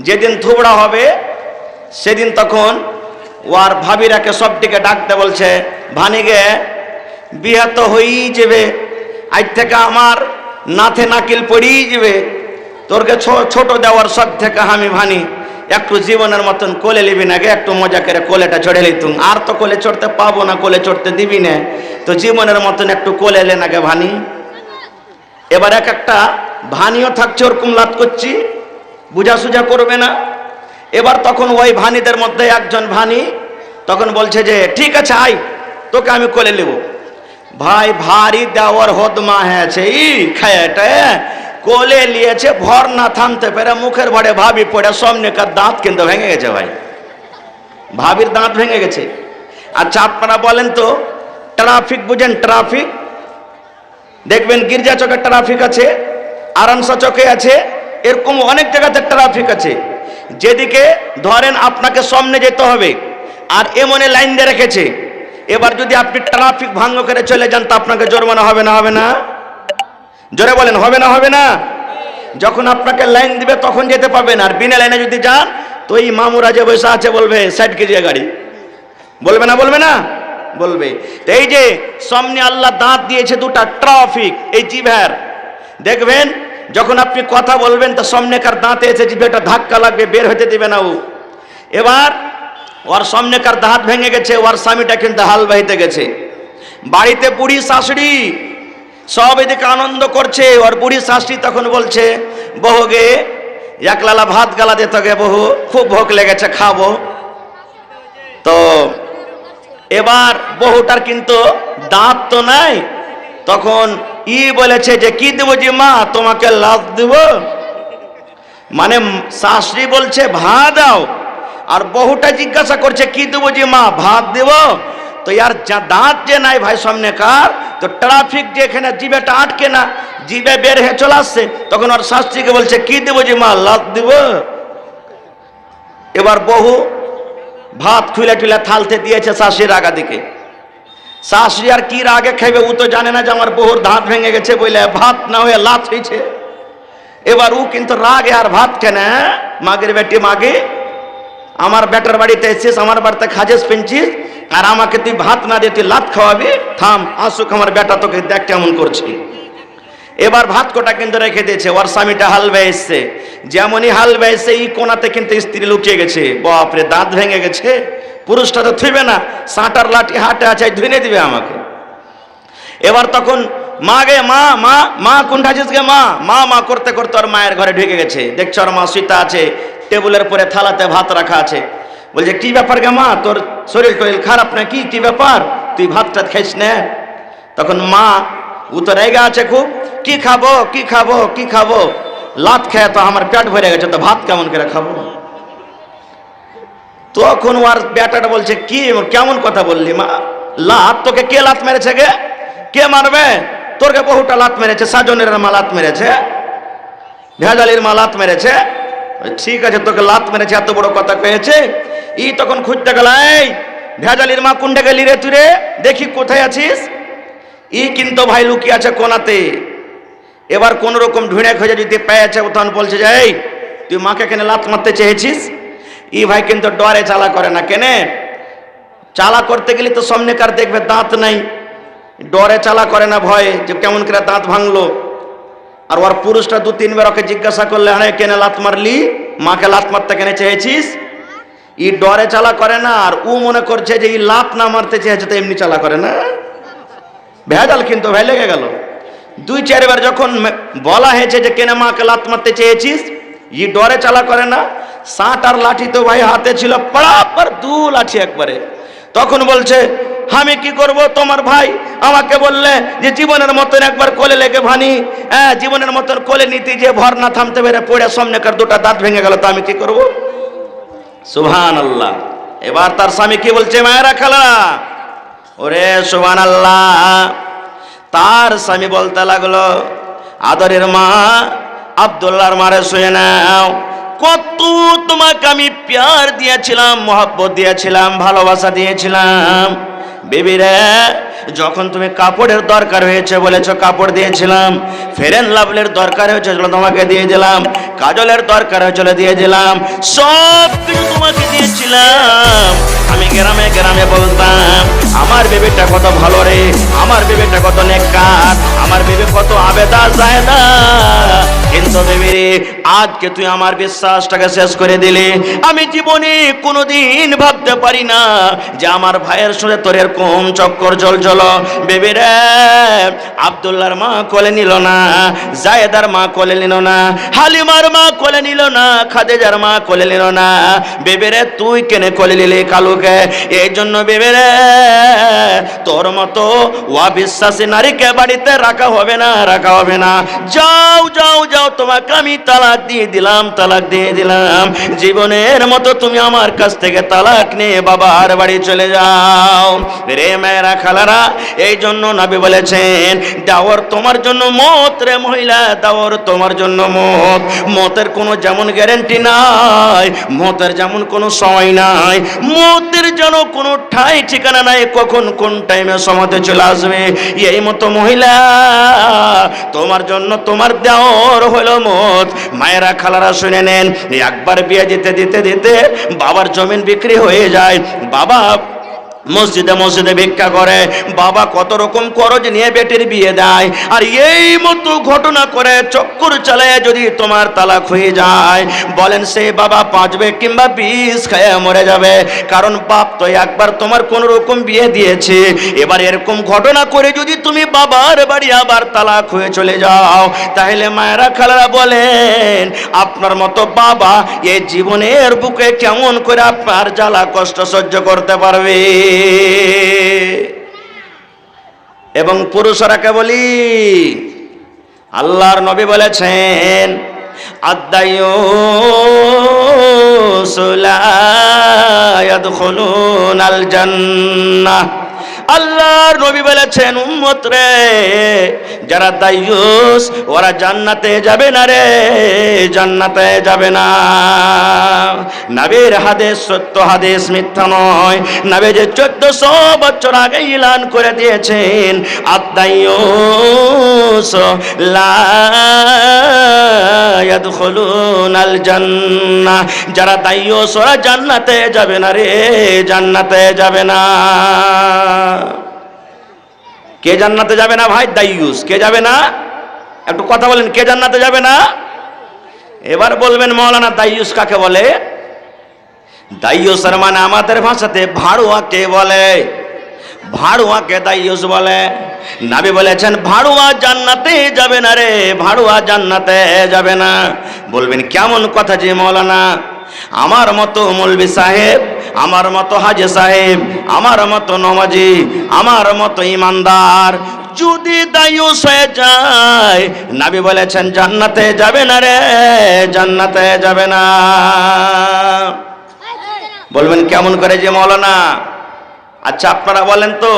যেদিন থুবড়া হবে সেদিন তখন ওর ভাবিরাকে সবটিকে ডাকতে বলছে, ভানিগে বিয়ে তো হয়েই যাবে, আজ থেকে আমার নাথে নাকিল পড়েই যাবে, তোরকে ছোট দেওয়ার সব থেকে আমি ভানি একটু জীবনের মতন কোলে নিবি না গে, একটু মজা করে কোলেটা চড়ে লিতুম। আর তো কোলে চড়তে পাবো না, কোলে চড়তে দিবি না, তো জীবনের মতন একটু কোলে এলে না গে ভানি। এবার এক একটা ভানিও থাকছে ওরকম লাত করছি, বুঝাসুঝা করবে না। এবার তখন ওই ভানিদের মধ্যে একজন ভানি তখন বলছে যে ঠিক আছে আই, তোকে আমি কোলে নেব। ভাই ভারী দেওয়ার হদমা হয়েছে, খায়াটা কোলে নিয়েছে, ভর না থামতে পেরে মুখের ভাড়ে ভাবি পড়ে সামনেকার দাঁত কিন্তু ভেঙে গেছে। ভাই ভাবির দাঁত ভেঙে গেছে। আচ্ছা আপনারা বলেন তো, ট্রাফিক বুঝেন? ট্রাফিক দেখবেন গির্জা চকে ট্রাফিক আছে, আরামসা চকে আছে, এরকম অনেক জায়গাতে ট্রাফিক আছে। যেদিকে ধরেন আপনাকে সামনে যেতে হবে আর এমনে লাইন দিয়ে রেখেছে, এবার যদি আপনি ট্রাফিক ভঙ্গ করে চলে যান তো আপনাকে জরিমানা হবে না হবে না? জোরে বলেন হবে না হবে না? যখন আপনাকে লাইন দিবে তখন যেতে পারবেন, আর বিনা লাইনে যদি যান তো এই মামুরা যে বসে আছে বলবে 60 কেজি গাড়ি, বলবে না বলবে না? বলবে। তো এই যে সামনে আল্লাহ দাঁত দিয়েছে দুটা, ট্রাফিক এই জিভের, দেখবেন যখন আপনি কথা বলবেন তো সামনেকার দাঁতে এসে জিভেটা ধাক্কা লাগবে, বের হতে দিবে না ও। এবার ওর সামনেকার দাঁত ভেঙে গেছে, ওর স্বামীটা কিন্তু হাল বাহিতে গেছে। বাড়িতে বুড়ি শাশুড়ি সব এদিকে আনন্দ করছে, ওর বুড়ি শাশুড়ি তখন বলছে বহু গে এক লালা ভাত গালা দিতে গে বহু, খুব ভোগ লেগেছে খাবো। তো এবার বহুটার কিন্তু দাঁত তো নাই, তখন বলেছে যে কি দেবো যে মা তোমাকে লাভ দেব, মানে শাশুড়ি বলছে ভাত দাও, আর বহুটা জিজ্ঞাসা করছে কি দেবো যে মা ভাত দেব। তো यार যা দাঁত যে নাই ভাই সামনেকার, তো ট্রাফিক যে এখানে জিভেটা আটকে না, জিভে বের হয়ে চলে আসছে, তখন ওর শাশুড়িকে বলছে কি দেবো যে মা লাভ দেব। এবার বহু ভাত খুলে টুলে থালতে দিয়েছে শাশুড়ির আগা দিকে। শাশুড়ি আর কি রাগে খাইবে, ও তো জানে না যে আমার বহুর দাঁত ভেঙে গেছে বলে ভাত না হয়ে লাত হয়েছে। এবার ও কিন্তু রাগে আর ভাত কেনে, মাগের বেটি মাগে আমার বেটার বাড়িতে এসেছিস, আমার বাড়িতে খাজেস পেনছিস, আর আমাকে তুই ভাত না দিয়ে তুই লাত খাওয়াবি, থাম আসুক আমার বেটা তোকে দেখ কেমন করছি। এবার ভাত কোটা কিন্তু রেখে দিয়েছে, ওর স্বামীটা হাল বেয়ে এসছে, যেমনই হাল বেয়ে এসছে এই কোনাতে কিন্তু স্ত্রী লুকিয়ে গেছে। বাপরে দাঁত ভেঙে গেছে, পুরুষটা তো থুইবে না, সাঁটার লাঠি হাটে আছে ধুইনে দিবে আমাকে। এবার তখন মা গে মা মা মা কোনটা আছিস গে মা মা মা করতে করতে ওর মায়ের ঘরে ঢুকে গেছে। দেখছো ওর মা সীতা আছে, টেবিলের পরে থালাতে ভাত রাখা আছে। বলছে কি ব্যাপার গে মা, তোর শরীর টরিল খারাপ নাকি, কি ব্যাপার তুই ভাতটা খাইস না? তখন মা ও তো রেগে আছে খুব, কি খাবো কি খাবো কি খাবো, লাত খেয়ে তো আমার পেট ভরে গেছে, তো ভাত কেমন করে খাবো? তখন ওর বেটাটা বলছে কি কেমন কথা বললি মা, লাত তোকে কে লাত মেরেছে গে, কে মারবে তোরকে? বহুটা লাত মেরেছে, সাজনের মা লাত মেরেছে, ভেজালির মা লাত মেরেছে। ঠিক আছে তোকে লাত মেরেছে এত বড় কথা পেয়েছে। তখন খুঁজতে গেল, এই ভেজালির মা কোনটা গেলি রে তুই রে, দেখি কোথায় আছিস। কিন্তু ভাই লুকিয়ে আছে কোনাতে। এবার কোন রকম ঢুঁড়ে খোঁজে যদি পেয়েছে, তখন বলছে যে এই তুই মাকে কেন লাত মারতে চেয়েছিস? ভাই কিন্তু ডরে চালা করে না, কেনে চালা করতে গেলে তো সামনেকার দেখবে দাঁত নাই, ডরে চালা করে না, ভয়ে যে কেমন করে দাঁত ভাঙলো। আর ওর পুরুষটা 2-3 বার ওকে জিজ্ঞাসা করলে হ্যাঁ কেন লাত মারলি, মাকে লাত মারতে কেন চেয়েছিস? ডরে চালা করে না, আর ও মনে করছে যে লাত না মারতে চেয়েছে তো এমনি চালা করে না। ভেজাল কিন্তু ভাই লেগে গেল। 2-4 বার যখন বলা হয়েছে যে কেন মাকে লাত মারতে চেয়েছিস, ডরে চালা করে না। সাঁট আর লাঠি তো ভাই হাতে ছিল, পড়াপর 2 লাঠি একবারে। তখন বলছে আমি কি করব, তোমার ভাই আমাকে বললে যে জীবনের মতন একবার কোলে লেগে ভানি, হ্যাঁ জীবনের মতন কোলে নিতে যে ভর না থামতে পেরে পড়ে সামনেকার 2টা দাঁত ভেঙে গেল, তো আমি কি করব? সুবহানাল্লাহ। এবার তার স্বামী কি বলছে, মায়েরা খালা ওরে সুবহানাল্লাহ। তার স্বামী বলতে লাগলো আদরের মা আব্দুল্লাহর মারে শুয়ে নাও, কত তোমাকে আমি প্যার দিয়েছিলাম, মহব্বত দিয়েছিলাম, ভালোবাসা দিয়েছিলাম। বেবি রে যখন তুমি কাপড়ের দরকার হয়েছে বলেছো কাপড় দিয়েছিলাম, ফেরেন লাভলের দরকার হয়েছে তোমাকে দিয়ে দিলাম, কাজলের দরকার হয়েছিল দিয়ে দিলাম, সব কিছু তোমাকে দিয়েছিলাম। আমি গ্রামে গ্রামে বলতাম আমার বেবিটা কত ভালো রে, আমার বেবিটা কত নেককার, আমার বেবি কত আবেদা জায়দা। কিন্তু বেবি রে, আজকে তুই আমার বিশ্বাসটাকে শেষ করে দিলি। আমি জীবনে কোনোদিন ভাবতে পারি না যে আমার ভাইয়ের সাথে তোর এরকম চক্কর জল। বেবি রে, আব্দুল্লাহর মা কোলে নিল না, জায়েদার মা কোলে নিল না, হালিমার মা কোলে নিল না, খাদিজার মা কোলে নিল না। বেবি রে, তুই কেনে কোলে নিলি কালুকে? এই জন্য বেবি রে, তোর মতো অবিশ্বাসী নারীকে বাড়িতে রাখা হবে না, রাখা হবে না। যাও যাও যাও, তোমাকে আমি তালাক দিয়ে দিলাম, তালাক দিয়ে দিলাম। জীবনের মতো তুমি আমার কাছ থেকে তালাক নিয়ে বাবার বাড়ি চলে যাও। রে মেয়েরা, খালারা, এই জন্য নবী বলেছেন দাওয়ার তোমার জন্য মত রে মহিলা, দাওয়ার তোমার জন্য মত। মতের কোনো যেমন গ্যারান্টি নাই, মতের যেমন কোনো সময় নাই, মতের যেন কোনো ঠাই ঠিকানা নাই, কখন কোন টাইমে সমাতে চলে আসবে। এই মতো মহিলা, তোমার জন্য তোমার দেওয়ার হলো মত। মায়েরা, খালারা, শুনে নেন, একবার বিয়ে দিতে দিতে দিতে বাবার জমিন বিক্রি হয়ে যায়। বাবা মসজিদে মসজিদে ভিক্ষা করে, বাবা কত রকম খরচ নিয়ে বেটির বিয়ে দেয়। আর এই মতো ঘটনা করে চক্কর চালায় যদি তোমার তালাক হয়ে যায়, বলেন সে বাবা 5 বেগ কিংবা 20 খায় মরে যাবে। কারণ বাপ তো একবার তোমার কোন রকম বিয়ে দিয়েছে। এবার এরকম ঘটনা করে যদি তুমি বাবার বাড়ি আবার তালাক হয়ে চলে যাও, তাহলে মায়েরা, খালারা, বলেন আপনার মতো বাবা এই জীবনের বুকে কেমন করে আপনার জ্বালা কষ্ট সহ্য করতে পারবে? এবং পুরুষরাকে বলি, আল্লাহর নবী বলেছেন আদ-দায়্যুসু লা ইয়াদখুলুনাল জান্নাহ। আল্লাহর নবী বলেছেন উম্মত রে, যারা দায়ুস ওরা জান্নাতে যাবে না রে, জান্নাতে যাবে না। নবীর হাদিস সত্য হাদিস, মিথ্যা নয়। নবী যে 1400 বছর আগে এলান করে দিয়েছেন আদ-দায়্যুস লা ইয়াদখুলুনাল জান্নাহ, যারা দায়ুস ওরা জান্নাতে যাবে না রে, জান্নাতে যাবে না। কে জান্নাতে যাবে না ভাই? দায়ুস। কে যাবে না? একটু কথা বলেন, কে জান্নাতে যাবে না? এবার বলবেন মাওলানা দায়ুস কাকে বলে? দায়ুসের মানে আমাদের ভাষাতে ভাড়ুয়াকে বলে, ভাড়ুয়াকে দায়ুস বলে। নবী বলেছেন ভাড়ুয়া জান্নাতে যাবে না রে, ভাড়ুয়া জান্নাতে যাবে না। বলবেন কেমন কথা যে মাওলানা? আমার মতো মৌলবি সাহেব, আমার মতো হাজি সাহেব, আমার মতো নমাজি, আমার মতো ইমানদার যদি দায়ুস হয়ে যায়, নবী বলেছেন জান্নাতে যাবে না রে, জান্নাতে যাবে না। বলবেন কেমন করে যে মাওলানা? আচ্ছা আপনারা বলেন তো,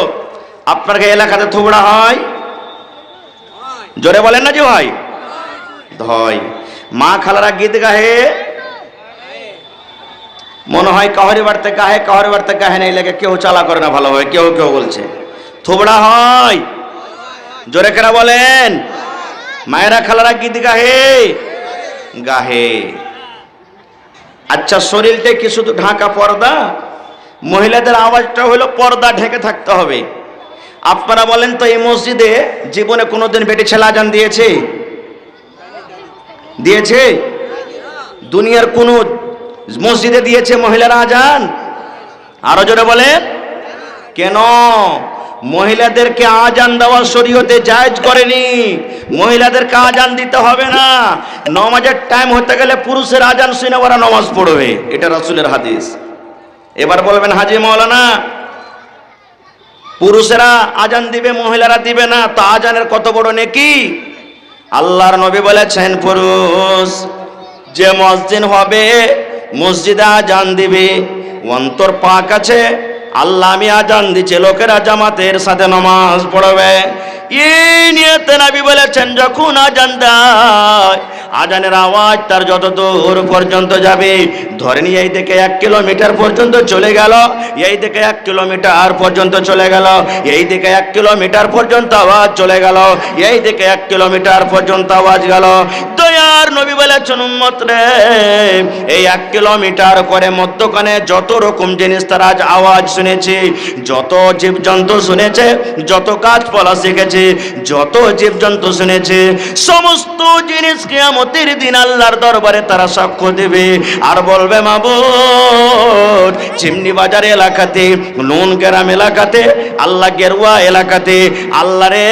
আপনার এলাকাতে থুবড়া হয়? জোরে বলেন না যে ভাই? হয়। মা খালারা গীত গাহে, মনে হয় কাহরি বাড়তে গাহে, কাহরি বাড়তে গাহে না, এই লেগে কেউ চালা করে না ভালোভাবে, কেউ কেউ বলছে থুবড়া হয়। জোরে কেরা বলেন? মায়েরা খালারা গীত গাহে, গাহে। আচ্ছা শরীরটা কি শুধু ঢাকা পর্দা? মহিলাদের আওয়াজটা হলো পর্দা ঢেকে থাকতে হবে। আপনারা বলেন তো, এই মসজিদে জীবনে কোনোদিন বেটি ছেলে আজান দিয়েছে? দিয়েছে? দুনিয়ার কোন মসজিদে দিয়েছে মহিলারা আজান? আরো জোরে বলেন। কেন? মহিলাদেরকে আজান দেওয়া শরীয়তে জায়েজ করেনি। মহিলাদেরকে আজান দিতে হবে না। নামাজের টাইম হতে গেলে পুরুষের আজান শুনে ওরা নামাজ পড়বে, এটা রাসূলের হাদিস। এবার বলবেন হাজী মাওলানা পুরুষেরা আজান দিবে, মহিলারা দিবে না, তো আজানের কত বড় নেকি? আল্লাহর নবী বলেছেন পুরুষ যে মুয়াজ্জিন হবে, মসজিদে আজান দিবে, অন্তর পাক আছে, আল্লাহ আমি আজান দিচ্ছে, লোকেরা জামাতের সাথে নামাজ পড়বে। এই নিয়তে নবী বলেছেন যখন আজান দেয় আজানের আওয়াজ তার যত দূর পর্যন্ত যাবে, ধরে নিয়ে এই দিকে 1 কিলোমিটার পর্যন্ত চলে গেল, এই দিকে 1 কিলোমিটার পর্যন্ত চলে গেল, এই দিকে 1 কিলোমিটার পর্যন্ত আওয়াজ চলে গেল, এই দিকে 1 কিলোমিটার পর্যন্ত আওয়াজ গেল। দয়ার নবী বলেছেন, উম্মত রে, এই 1 কিলোমিটার করে মধ্যখানে যত রকম জিনিস তারা আজ আওয়াজ শুনেছে, যত জীবজন্তু শুনেছে, যত গাছপালা শিখেছে, যত জীবজন্তু শুনেছে, সমস্ত জিনিস কিয়ামতের দিন আল্লাহর দরবারে তারা সাক্ষ্য দেবে আর বলবে, মাবুদ, চিমনি বাজার এলাকাতে, নুন গ্রাম এলাকাতে, আল্লাহ গেরুয়া এলাকাতে, আল্লাহ রে,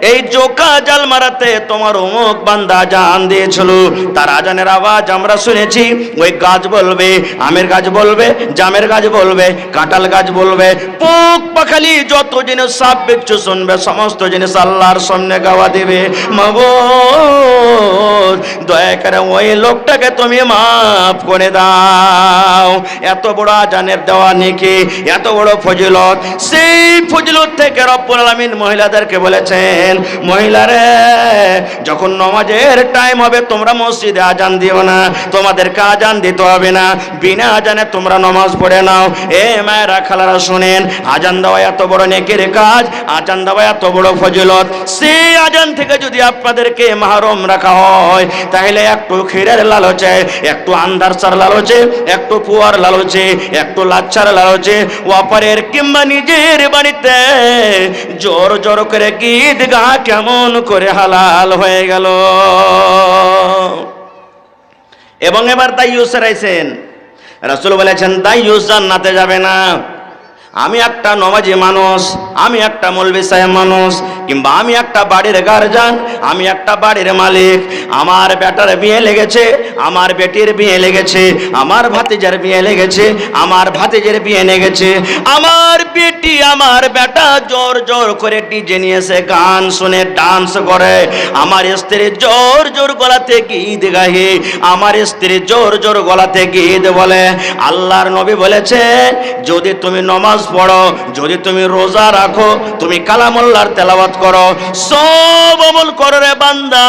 এই জোকা জাল মারাতে তোমার অমুক বান্দা জান দিয়েছিল, তার আজানের আওয়াজ আমরা শুনেছি। ওই গাছ বলবে, আমের গাছ বলবে, জামের গাছ বলবে, কাঁঠাল গাছ বলবে, পোক পাখালি যত জিনিস সাপ বিচ্ছু শুনবে, সমস্ত জিনিস আল্লাহর সামনে গাওয়া দেবে। মাবুদ, দয়া করে ওই লোকটাকে তুমি মাফ করে দাও। এত বড় আজানের দেওয়া নেকি, এত বড় ফজিলত, সেই ফজিলত থেকে রব্বুল আলামিন মহিলাদেরকে বলেছেন, মহিলারে, যখন নামাজের টাইম হবে তোমরা মসজিদে আজান দিও না, তোমাদেরকে আজান দিতে হবে না, বিনা আজানে তোমরা নামাজ পড়ে নাও। এ মায়েরা, খালারা, শুনেন, আজান দেওয়া এত বড় নেকির কাজ, আজান দেওয়া এত বড় ফজিলত, সেই আজান থেকে যদি আপনাদেরকে মাহরুম রাখা হয়, তাহলে একটু ক্ষীরের লালচে, একটু আন্দারসার লালচে, একটু পুয়ার লালচে, একটু লাচ্ছার লালচে, ওয়াপারের কিংবা নিজের বাড়িতে জোর জোর করে গীত গা কেমন করে হালাল হয়ে গেল। এবং এবার দাইয়ুস রাইছেন, রাসূল বলেছেন, দাইয়ুস জান্নাতে যাবে না। আমি একটা নমাজি মানুষ, আমি একটা মৌলভী সাহেব মানুষ, কিংবা আমি একটা বাড়ির গার্জিয়ান, আমি একটা বাড়ির মালিক, আমার বেটার বিয়ে লেগেছে, আমার বেটির বিয়ে লেগেছে, আমার ভাতিজার বিয়ে লেগেছে, আমার ভাতিজের বিয়ে লেগেছে, আমার বেটি, আমার বেটা জোর জোর করে ডিজে নিয়ে এসে গান শুনে ডান্স করে, আমার স্ত্রী জোর জোর গলাতে গীত গাহে, আমার স্ত্রী জোর জোর গলাতে গীত বলে। আল্লাহর নবী বলেছে, যদি তুমি নমাজ পড়ো, যদি তুমি রোজা রাখো, তুমি কালামুল্লাহর তেলাওয়াত করো, সব আমল করো রে বান্দা,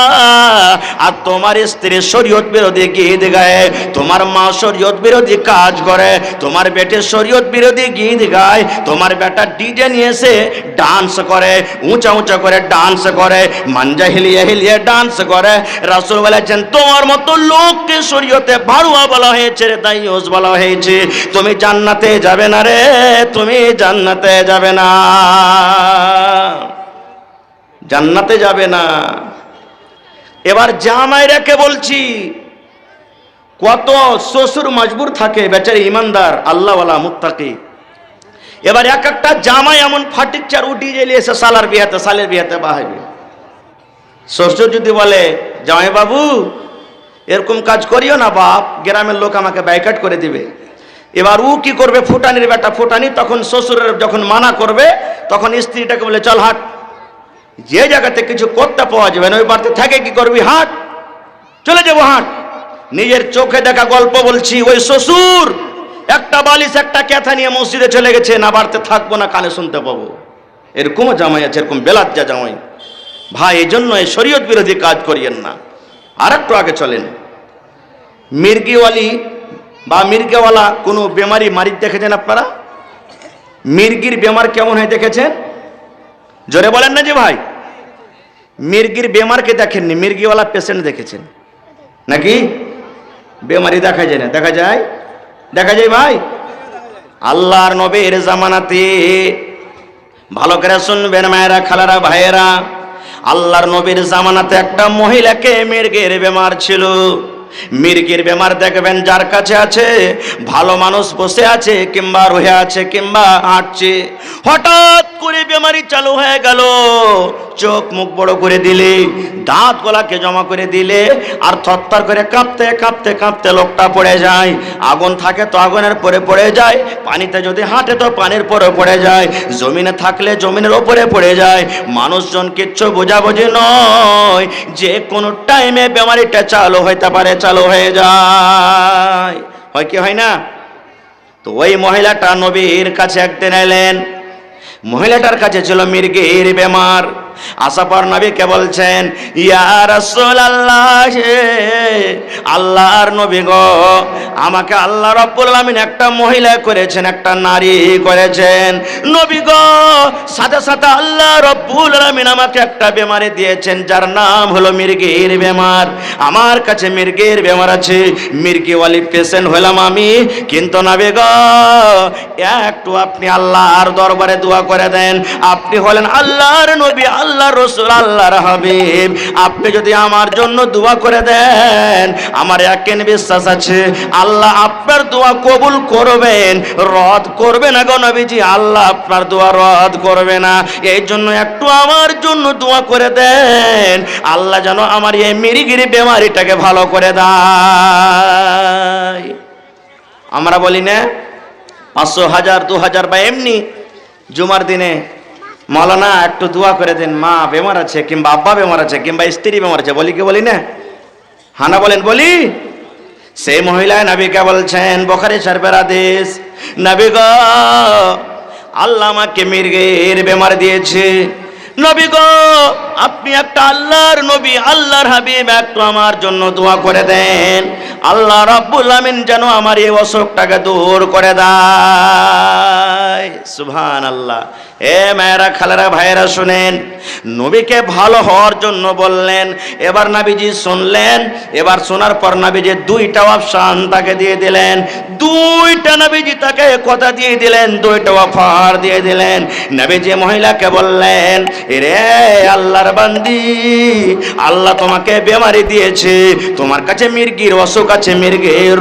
আর তোমার স্ত্রী শরীয়ত বিরোধী গীত গায়, তোমার মা শরীয়ত বিরোধী কাজ করে, তোমার বেটে শরীয়ত বিরোধী গীত গায়, তোমার বেটা ডিজে নিয়ে এসে ডান্স করে, উঁচা উঁচা করে ডান্স করে, মাঞ্জা হিলিয়ে হিলিয়ে ডান্স করে, রাসূল বলেছেন, তোমার মতো লোককে শরীয়তে ভাড়ুয়া বলা হয়েছে রে, দাইয়ুস বলা হয়েছে। তুমি জান্নাতে যাবে না রে, তুমি জান্নাতে যাবে না, জান্নাতে যাবে না। এবার জামাইরাকে বলছি, কত শ্বশুর মজবুর থাকে, বেচারি ইমানদার আল্লাহওয়ালা মুত্তাকি। এবার এক একটা জামাই এমন ফাটিকচার উঠি জেলে এসে সালার বিয়াতে, সালের বিয়াতে বাহাইবে। শ্বশুর যদি বলে, জামাই বাবু এরকম কাজ করিও না বাপ, গ্রামের লোক আমাকে বাইকাট করে দিবে। এবার ও কি করবে, ফুটানির বেটা ফুটানি, তখন শ্বশুরের যখন মানা করবে, তখন স্ত্রীটাকে বলে, চল হাট, যে জায়গাতে কিছু করতে পাওয়া যাবে না ওই বাড়িতে থাকে কি করবি, হাট, চলে যাবো হাট। নিজের চোখে দেখা গল্প বলছি, ওই শ্বশুর একটা বালিশ একটা ক্যাথা নিয়ে মসজিদে চলে গেছে, না বাড়িতে থাকবো না, কানে শুনতে পাবো। এরকমও জামাই আছে, এরকম বেলাত যা জামাই। ভাই, এই জন্য এই শরীয়ত বিরোধী কাজ করিয়েন না। আর একটু আগে চলেন, মির্গিওয়ালি বা মির্গেওয়ালা কোনো বেমারি মারিদ দেখেছেন আপনারা? মির্গির বেমার কেমন হয় দেখেছেন? জোরে বলেন না যে ভাই, মির্গির বেমারকে দেখেননি, মির্গিওয়ালা পেশেন্ট দেখেছেন নাকি? বেমারি দেখা যায় না? দেখা যায়, দেখা যায় ভাই। আল্লাহর নবীর জামানাতে, ভালো করে শুনবেন মায়েরা, খালারা, ভাইয়েরা, আল্লাহর নবীর জামানাতে একটা মহিলাকে মির্গের বেমার ছিল। মির্গির বেমার দেখবেন যার কাছে আছে, ভালো মানুষ বসে আছে কিংবা রয়ে আছে কিংবা হাঁটছে, হঠাৎ করে বেমারি চালু হয়ে গেল, চোখ মুখ বড় করে দিলে, দাঁত গলাকে জমা করে দিলে, আর থরথর করে কাঁপতে কাঁপতে কাঁপতে লোকটা পড়ে যায়। আগুন থাকে তো আগুনের পরে পড়ে যায়, পানিতে যদি হাঁটে তো পানির পরে পড়ে যায়, জমিনে থাকলে জমিনের ওপরে পড়ে যায়। মানুষজন কিচ্ছু বোঝাবুঝি নয়, যে কোনো টাইমে বেমারিটা চালু হইতে পারে, চালু হয়ে যায়। হয় কি হয় না? তো ওই মহিলাটা নবীর কাছে একদিন এলেন, মহিলাটার কাছে ছিল মির্গের বেমার। আসার পর নবীকে বলছেন, ইয়া রাসূলুল্লাহ, আল্লাহর নবী গো, আমাকে আল্লাহ রাব্বুল আলামিন একটা মহিলা করেছেন, একটা নারী করেছেন। নবী গো, সাথে সাথে আল্লাহ রাব্বুল আলামিন আমাকে একটা বেমারি দিয়েছেন, যার নাম হলো মির্গের বেমার। আমার কাছে মির্গের বেমার আছে, মির্গিওয়ালি পেশেন্ট হলাম আমি। কিন্তু নবী গো, একটু আপনি আল্লাহর দরবারে দোয়া করে দেন। আপনি হলেন আল্লাহর নবী, আল্লাহর রাসূল, আল্লাহর হাবিব। আপনি যদি আমার জন্য দোয়া করে দেন, আমার ইয়াকিন বিশ্বাস আছে আল্লাহ আপনার দোয়া কবুল করবেন, রদ করবে না গো নবীজি, আল্লাহ আপনার দোয়া রদ করবে না। এই জন্য একটু আমার জন্য দোয়া করে দেন, আল্লাহ যেন আমার এই মির্গির বেমারিটাকে ভালো করে দেয়। আমরা বলি না 500, 1000, 2000 বা এমনি জুমার দিনে, মাওলানা একটু দোয়া করে দেন, মা বেমার আছে, কিংবা আব্বা বেমার আছে, কিংবা স্ত্রী বেমার আছে, বলি কি বলি না? হানা বলেন বলি। সেই মহিলা নবীকে বলছেন, বুখারী শরীফের হাদিস, নবী গো, আল্লাহ আমাকে মির্গের বেমার দিয়েছে। নবী গো, আপনি একটা আল্লাহর নবী, আল্লাহর হাবিব, একটু আমার জন্য দোয়া করে দেন, আল্লাহ রাব্বুল আমিন যেন আমার এই অসুখটাকে দূর করে দেয়। সুবহানাল্লাহ। এ মায়েরা, খালেরা, ভাইয়েরা, শুনেন, নবীকে ভালো হওয়ার জন্য বললেন। এবার নবীজি শুনলেন। এবার শোনার পর নবীজি দুইটা অপশন তাকে দিয়ে দিলেন। দুইটা নবীজি তাকে কথা দিয়ে দিলেন, দুইটা অফার দিয়ে দিলেন। নবীজি মহিলাকে বললেন, রে আল্লাহর বান্দি, আল্লাহ তোমাকে বেমারি দিয়েছে, তোমার কাছে মির্গির অসুখ আছে, মির্গির